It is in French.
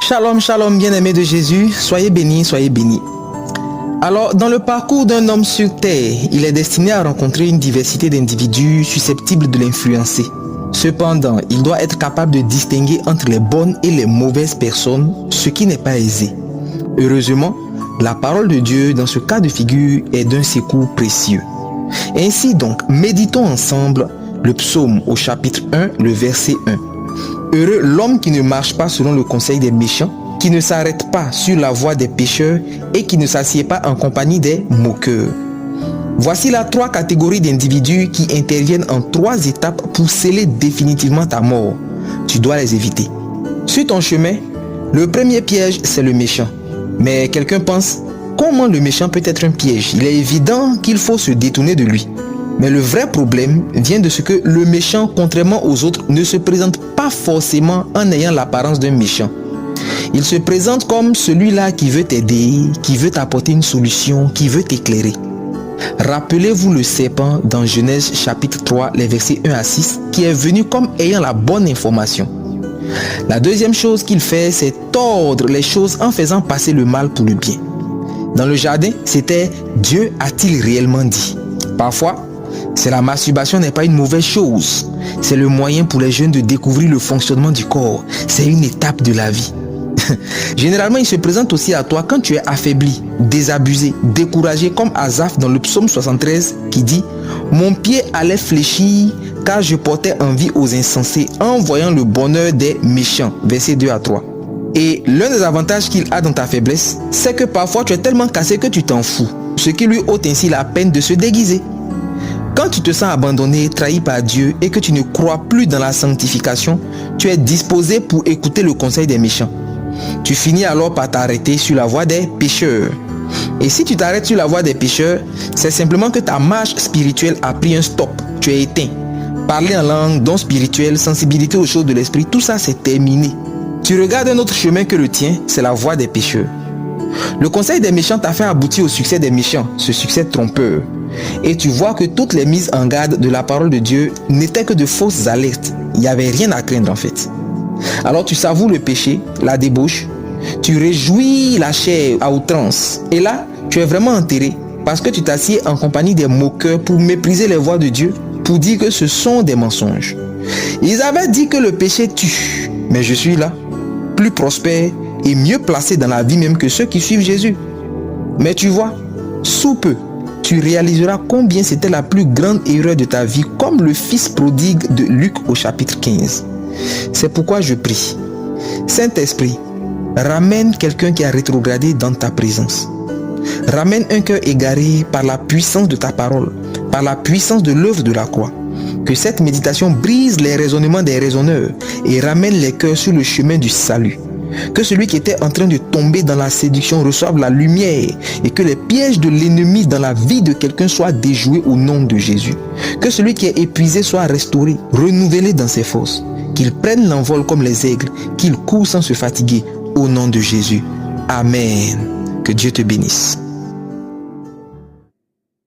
Shalom, shalom, bien-aimés de Jésus, soyez bénis, soyez bénis. Alors, dans le parcours d'un homme sur terre, il est destiné à rencontrer une diversité d'individus susceptibles de l'influencer. Cependant, il doit être capable de distinguer entre les bonnes et les mauvaises personnes, ce qui n'est pas aisé. Heureusement, la parole de Dieu dans ce cas de figure est d'un secours précieux. Ainsi donc, méditons ensemble le psaume au chapitre 1, le verset 1. Heureux l'homme qui ne marche pas selon le conseil des méchants, qui ne s'arrête pas sur la voie des pécheurs et qui ne s'assied pas en compagnie des moqueurs. Voici là 3 catégories d'individus qui interviennent en 3 étapes pour sceller définitivement ta mort. Tu dois les éviter. Sur ton chemin, le premier piège, c'est le méchant. Mais quelqu'un pense, comment le méchant peut être un piège? Il est évident qu'il faut se détourner de lui. Mais le vrai problème vient de ce que le méchant, contrairement aux autres, ne se présente pas forcément en ayant l'apparence d'un méchant. Il se présente comme celui-là qui veut t'aider, qui veut t'apporter une solution, qui veut t'éclairer. Rappelez-vous le serpent dans Genèse chapitre 3, les versets 1 à 6, qui est venu comme ayant la bonne information. La deuxième chose qu'il fait, c'est tordre les choses en faisant passer le mal pour le bien. Dans le jardin, c'était « Dieu a-t-il réellement dit ?» Parfois, c'est la masturbation n'est pas une mauvaise chose. C'est le moyen pour les jeunes de découvrir le fonctionnement du corps. C'est une étape de la vie. Généralement, il se présente aussi à toi quand tu es affaibli, désabusé, découragé, comme Asaph dans le psaume 73 qui dit « Mon pied allait fléchir car je portais envie aux insensés en voyant le bonheur des méchants. » Versets 2 à 3. Et l'un des avantages qu'il a dans ta faiblesse, c'est que parfois tu es tellement cassé que tu t'en fous, ce qui lui ôte ainsi la peine de se déguiser. Quand tu te sens abandonné, trahi par Dieu et que tu ne crois plus dans la sanctification, tu es disposé pour écouter le conseil des méchants. Tu finis alors par t'arrêter sur la voie des pécheurs. Et si tu t'arrêtes sur la voie des pécheurs, c'est simplement que ta marche spirituelle a pris un stop. Tu es éteint. Parler en langue, don spirituel, sensibilité aux choses de l'esprit, tout ça c'est terminé. Tu regardes un autre chemin que le tien, c'est la voie des pécheurs. Le conseil des méchants t'a fait aboutir au succès des méchants, ce succès trompeur. Et tu vois que toutes les mises en garde de la parole de Dieu n'étaient que de fausses alertes. Il n'y avait rien à craindre en fait. Alors tu savoures le péché, la débauche, tu réjouis la chair à outrance. Et là, tu es vraiment enterré parce que tu t'assieds en compagnie des moqueurs pour mépriser les voies de Dieu, pour dire que ce sont des mensonges. Ils avaient dit que le péché tue, mais je suis là, plus prospère et mieux placé dans la vie même que ceux qui suivent Jésus. Mais tu vois, sous peu, tu réaliseras combien c'était la plus grande erreur de ta vie, comme le fils prodigue de Luc au chapitre 15. C'est pourquoi je prie. Saint-Esprit, ramène quelqu'un qui a rétrogradé dans ta présence. Ramène un cœur égaré par la puissance de ta parole, par la puissance de l'œuvre de la croix. Que cette méditation brise les raisonnements des raisonneurs et ramène les cœurs sur le chemin du salut. Que celui qui était en train de tomber dans la séduction reçoive la lumière et que les pièges de l'ennemi dans la vie de quelqu'un soient déjoués au nom de Jésus. Que celui qui est épuisé soit restauré, renouvelé dans ses forces. Qu'il prenne l'envol comme les aigles, qu'il court sans se fatiguer au nom de Jésus. Amen. Que Dieu te bénisse.